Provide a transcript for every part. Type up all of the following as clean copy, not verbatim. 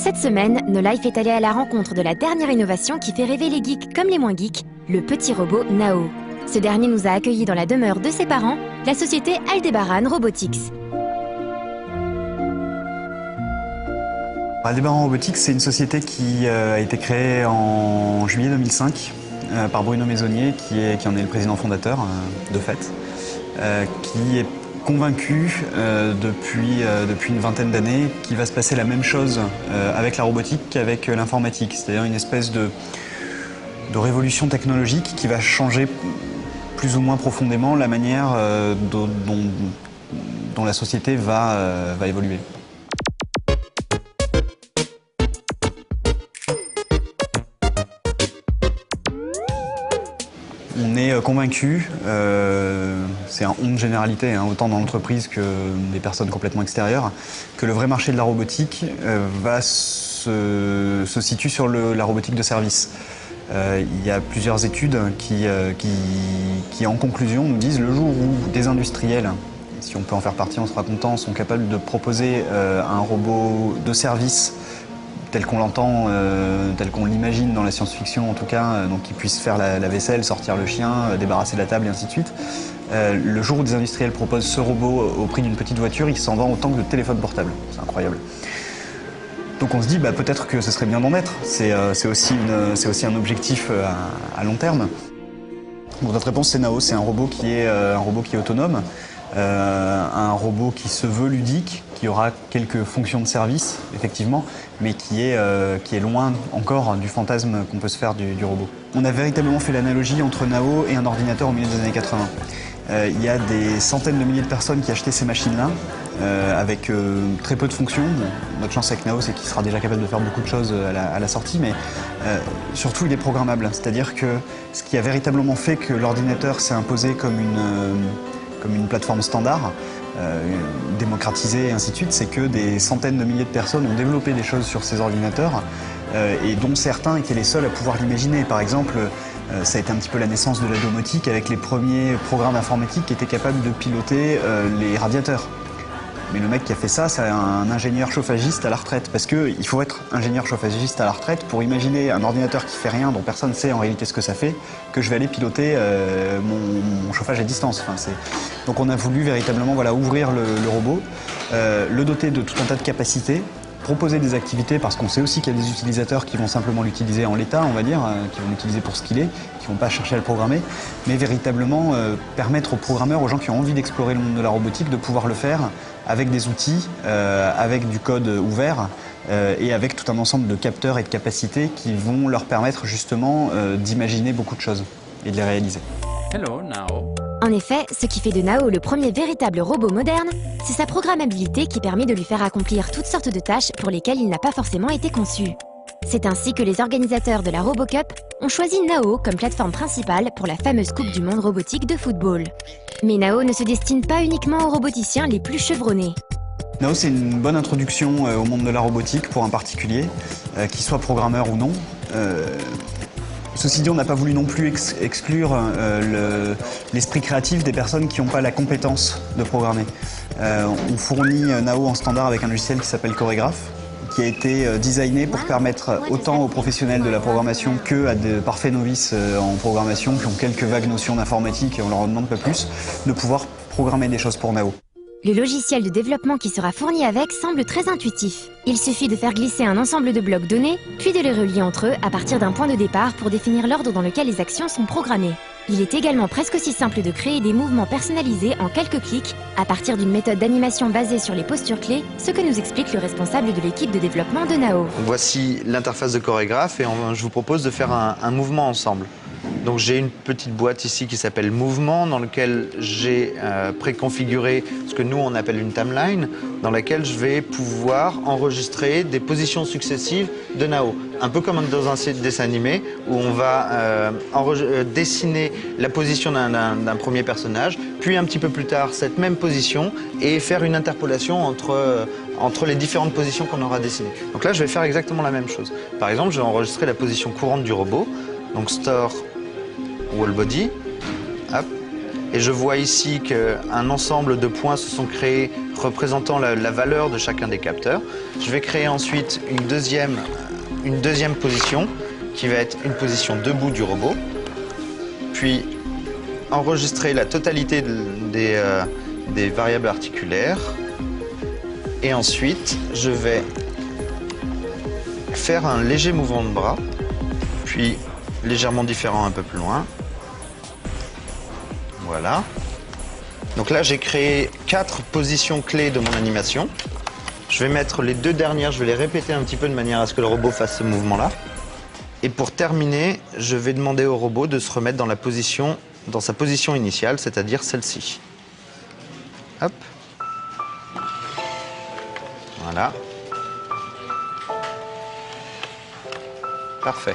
Cette semaine, No Life est allé à la rencontre de la dernière innovation qui fait rêver les geeks comme les moins geeks, le petit robot Nao. Ce dernier nous a accueillis dans la demeure de ses parents, la société Aldebaran Robotics. Aldebaran Robotics, c'est une société qui a été créée en juillet 2005 par Bruno Maisonnier, qui en est le président fondateur, de fait, qui est convaincu depuis une vingtaine d'années qu'il va se passer la même chose avec la robotique qu'avec l'informatique, c'est-à-dire une espèce de révolution technologique qui va changer plus ou moins profondément la manière dont la société va évoluer. On est convaincu, c'est un honte généralité, hein, autant dans l'entreprise que des personnes complètement extérieures, que le vrai marché de la robotique se situe sur la robotique de service. Il y a plusieurs études qui, en conclusion, nous disent le jour où des industriels, si on peut en faire partie, on sera content, sont capables de proposer un robot de service tel qu'on l'entend, tel qu'on l'imagine dans la science-fiction en tout cas, donc qui puisse faire la vaisselle, sortir le chien, débarrasser la table et ainsi de suite. Le jour où des industriels proposent ce robot au prix d'une petite voiture, il s'en vend autant que de téléphones portables. C'est incroyable. Donc on se dit peut-être que ce serait bien d'en être. C'est aussi un objectif à long terme. Donc notre réponse c'est Nao, c'est un robot qui est autonome, un robot qui se veut ludique, qui aura quelques fonctions de service, effectivement, mais qui est loin encore du fantasme qu'on peut se faire du robot. On a véritablement fait l'analogie entre Nao et un ordinateur au milieu des années 80. Il y a des centaines de milliers de personnes qui achetaient ces machines-là, avec très peu de fonctions. Notre chance avec Nao, c'est qu'il sera déjà capable de faire beaucoup de choses à la sortie, mais surtout il est programmable. C'est-à-dire que ce qui a véritablement fait que l'ordinateur s'est imposé comme une plateforme standard, démocratisée et ainsi de suite, c'est que des centaines de milliers de personnes ont développé des choses sur ces ordinateurs, et dont certains étaient les seuls à pouvoir l'imaginer. Par exemple, ça a été un petit peu la naissance de la domotique avec les premiers programmes informatiques qui étaient capables de piloter les radiateurs. Mais le mec qui a fait ça, c'est un ingénieur chauffagiste à la retraite. Parce qu'il faut être ingénieur chauffagiste à la retraite pour imaginer un ordinateur qui fait rien, dont personne ne sait en réalité ce que ça fait, que je vais aller piloter mon chauffage à distance. Donc on a voulu véritablement ouvrir le robot, le doter de tout un tas de capacités, proposer des activités, parce qu'on sait aussi qu'il y a des utilisateurs qui vont simplement l'utiliser en l'état, on va dire, qui vont l'utiliser pour ce qu'il est, qui ne vont pas chercher à le programmer, mais véritablement permettre aux programmeurs, aux gens qui ont envie d'explorer le monde de la robotique, de pouvoir le faire avec des outils, avec du code ouvert et avec tout un ensemble de capteurs et de capacités qui vont leur permettre justement d'imaginer beaucoup de choses et de les réaliser. Hello, Nao. En effet, ce qui fait de Nao le premier véritable robot moderne, c'est sa programmabilité qui permet de lui faire accomplir toutes sortes de tâches pour lesquelles il n'a pas forcément été conçu. C'est ainsi que les organisateurs de la RoboCup ont choisi Nao comme plateforme principale pour la fameuse Coupe du monde robotique de football. Mais Nao ne se destine pas uniquement aux roboticiens les plus chevronnés. Nao, c'est une bonne introduction au monde de la robotique pour un particulier, qu'il soit programmeur ou non. Ceci dit, on n'a pas voulu non plus exclure l'esprit créatif des personnes qui n'ont pas la compétence de programmer. On fournit Nao en standard avec un logiciel qui s'appelle Choregraph, qui a été designé pour permettre autant aux professionnels de la programmation que à des parfaits novices en programmation qui ont quelques vagues notions d'informatique et on leur en demande pas plus, de pouvoir programmer des choses pour Nao. Le logiciel de développement qui sera fourni avec semble très intuitif. Il suffit de faire glisser un ensemble de blocs donnés, puis de les relier entre eux à partir d'un point de départ pour définir l'ordre dans lequel les actions sont programmées. Il est également presque aussi simple de créer des mouvements personnalisés en quelques clics à partir d'une méthode d'animation basée sur les postures clés, ce que nous explique le responsable de l'équipe de développement de Nao. Voici l'interface de Choregraph et je vous propose de faire un mouvement ensemble. Donc j'ai une petite boîte ici qui s'appelle Mouvement, dans laquelle j'ai préconfiguré ce que nous on appelle une timeline, dans laquelle je vais pouvoir enregistrer des positions successives de Nao. Un peu comme dans un dessin animé, où on va dessiner la position d'un premier personnage, puis un petit peu plus tard cette même position, et faire une interpolation entre les différentes positions qu'on aura dessinées. Donc là je vais faire exactement la même chose. Par exemple, je vais enregistrer la position courante du robot, donc Store Wall Body, hop. Et je vois ici qu'un ensemble de points se sont créés représentant la valeur de chacun des capteurs. Je vais créer ensuite une deuxième position qui va être une position debout du robot, puis enregistrer la totalité des variables articulaires, et ensuite je vais faire un léger mouvement de bras, puis légèrement différent un peu plus loin. Voilà. Donc là, j'ai créé 4 positions clés de mon animation. Je vais mettre les 2 dernières, je vais les répéter un petit peu de manière à ce que le robot fasse ce mouvement-là. Et pour terminer, je vais demander au robot de se remettre dans sa position initiale, c'est-à-dire celle-ci. Hop. Voilà. Parfait.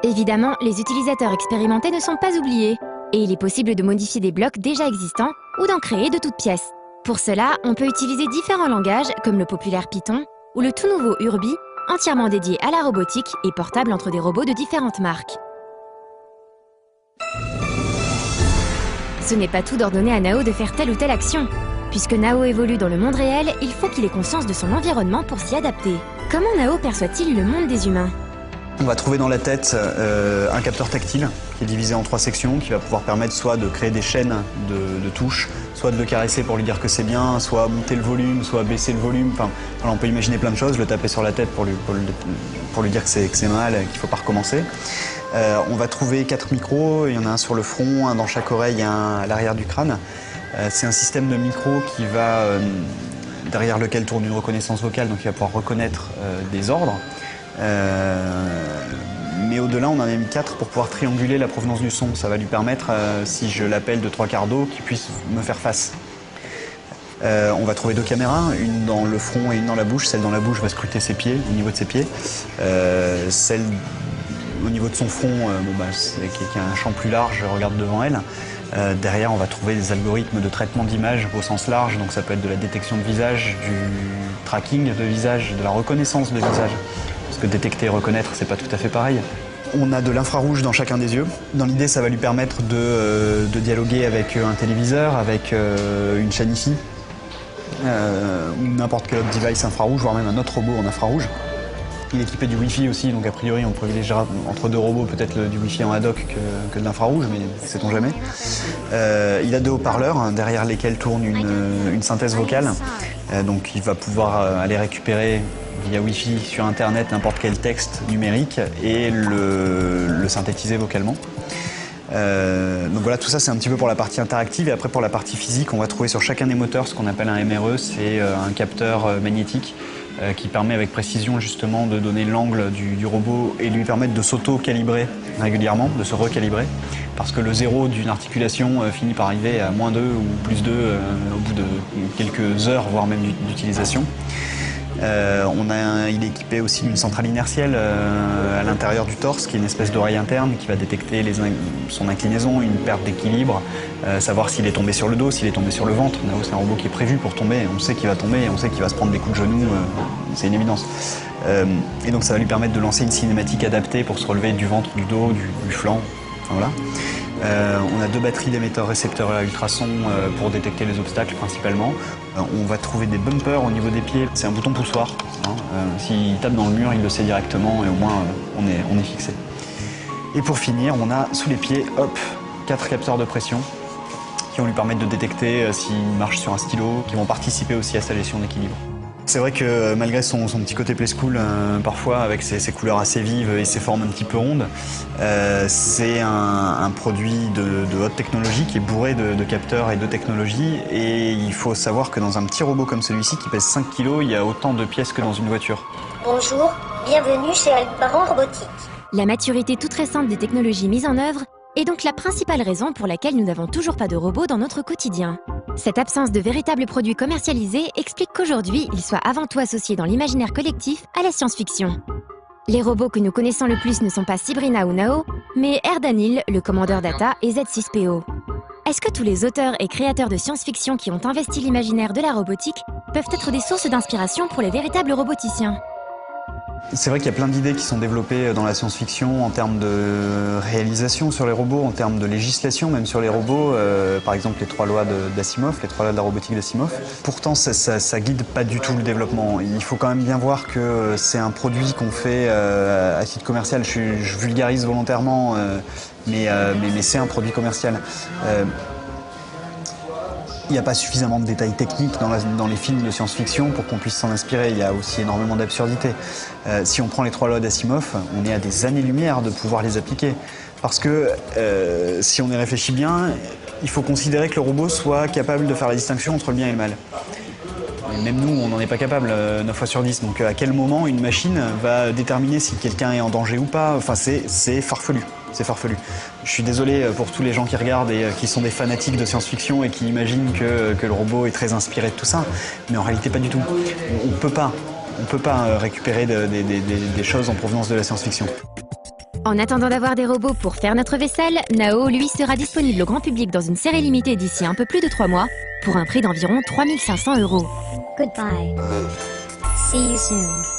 Évidemment, les utilisateurs expérimentés ne sont pas oubliés. Et il est possible de modifier des blocs déjà existants ou d'en créer de toutes pièces. Pour cela, on peut utiliser différents langages comme le populaire Python ou le tout nouveau Urbi, entièrement dédié à la robotique et portable entre des robots de différentes marques. Ce n'est pas tout d'ordonner à Nao de faire telle ou telle action. Puisque Nao évolue dans le monde réel, il faut qu'il ait conscience de son environnement pour s'y adapter. Comment Nao perçoit-il le monde des humains ? On va trouver dans la tête un capteur tactile qui est divisé en 3 sections, qui va pouvoir permettre soit de créer des chaînes de touches, soit de le caresser pour lui dire que c'est bien, soit monter le volume, soit baisser le volume. Enfin, voilà, on peut imaginer plein de choses, le taper sur la tête pour lui dire que c'est mal, qu'il ne faut pas recommencer. On va trouver 4 micros, il y en a un sur le front, un dans chaque oreille et un à l'arrière du crâne. C'est un système de micros qui va, derrière lequel tourne une reconnaissance vocale, donc il va pouvoir reconnaître des ordres. Mais au-delà, on en a mis 4 pour pouvoir trianguler la provenance du son. Ça va lui permettre, si je l'appelle de 3 quarts d'eau, qu'il puisse me faire face. On va trouver 2 caméras, une dans le front et une dans la bouche. Celle dans la bouche va scruter ses pieds, au niveau de ses pieds. Celle au niveau de son front, qui a un champ plus large, regarde devant elle. Derrière, on va trouver des algorithmes de traitement d'image au sens large. Donc ça peut être de la détection de visage, du tracking de visage, de la reconnaissance de visage. Parce que détecter et reconnaître, c'est pas tout à fait pareil. On a de l'infrarouge dans chacun des yeux. Dans l'idée, ça va lui permettre de dialoguer avec un téléviseur, avec une chaîne IFI, ou n'importe quel autre device infrarouge, voire même un autre robot en infrarouge. Il est équipé du Wi-Fi aussi, donc a priori on privilégiera entre 2 robots peut-être du Wi-Fi en ad hoc que de l'infrarouge, mais sait-on jamais. Il a 2 haut-parleurs derrière lesquels tourne une synthèse vocale, donc il va pouvoir aller récupérer via Wi-Fi sur Internet n'importe quel texte numérique et le synthétiser vocalement. Donc voilà, tout ça c'est un petit peu pour la partie interactive, et après pour la partie physique, on va trouver sur chacun des moteurs ce qu'on appelle un MRE, c'est un capteur magnétique qui permet avec précision justement de donner l'angle du robot et lui permettre de s'auto-calibrer régulièrement, de se recalibrer, parce que le zéro d'une articulation finit par arriver à -2 ou +2 au bout de quelques heures, voire même d'utilisation. Il est équipé aussi d'une centrale inertielle à l'intérieur du torse, qui est une espèce d'oreille interne qui va détecter son inclinaison, une perte d'équilibre, savoir s'il est tombé sur le dos, s'il est tombé sur le ventre. Nao, c'est un robot qui est prévu pour tomber, on sait qu'il va tomber, on sait qu'il va se prendre des coups de genoux, c'est une évidence. Et donc ça va lui permettre de lancer une cinématique adaptée pour se relever du ventre, du dos, du flanc. Enfin, voilà. On a 2 batteries d'émetteurs récepteurs à ultrasons pour détecter les obstacles principalement. On va trouver des bumpers au niveau des pieds. C'est un bouton poussoir. S'il tape dans le mur, il le sait directement et au moins on est fixé. Et pour finir, on a sous les pieds, 4 capteurs de pression qui vont lui permettre de détecter s'il marche sur un stylo, qui vont participer aussi à sa gestion d'équilibre. C'est vrai que malgré son petit côté play school, parfois avec ses couleurs assez vives et ses formes un petit peu rondes, c'est un produit de haute technologie qui est bourré de capteurs et de technologies. Et il faut savoir que dans un petit robot comme celui-ci qui pèse 5 kg, il y a autant de pièces que dans une voiture. Bonjour, bienvenue chez Aldebaran Robotique. La maturité toute récente des technologies mises en œuvre est donc la principale raison pour laquelle nous n'avons toujours pas de robots dans notre quotidien. Cette absence de véritables produits commercialisés explique qu'aujourd'hui, ils soient avant tout associés dans l'imaginaire collectif à la science-fiction. Les robots que nous connaissons le plus ne sont pas Sabrina ou Nao, mais Erdanil, le commandeur Data, et Z6PO. Est-ce que tous les auteurs et créateurs de science-fiction qui ont investi l'imaginaire de la robotique peuvent être des sources d'inspiration pour les véritables roboticiens ? C'est vrai qu'il y a plein d'idées qui sont développées dans la science-fiction en termes de réalisation sur les robots, en termes de législation même sur les robots, par exemple les 3 lois d'Asimov, les 3 lois de la robotique d'Asimov. Pourtant, ça guide pas du tout le développement. Il faut quand même bien voir que c'est un produit qu'on fait à titre commercial. Je vulgarise volontairement, mais c'est un produit commercial. Il n'y a pas suffisamment de détails techniques dans les films de science-fiction pour qu'on puisse s'en inspirer. Il y a aussi énormément d'absurdités. Si on prend les 3 lois d'Asimov, on est à des années-lumière de pouvoir les appliquer. Parce que si on y réfléchit bien, il faut considérer que le robot soit capable de faire la distinction entre le bien et le mal. Et même nous, on n'en est pas capable 9 fois sur 10. Donc à quel moment une machine va déterminer si quelqu'un est en danger ou pas? Enfin, c'est farfelu. C'est farfelu. Je suis désolé pour tous les gens qui regardent et qui sont des fanatiques de science-fiction et qui imaginent que le robot est très inspiré de tout ça. Mais en réalité, pas du tout. On peut pas récupérer des choses en provenance de la science-fiction. En attendant d'avoir des robots pour faire notre vaisselle, Nao, lui, sera disponible au grand public dans une série limitée d'ici un peu plus de 3 mois, pour un prix d'environ 3 500 €. Goodbye. See you soon.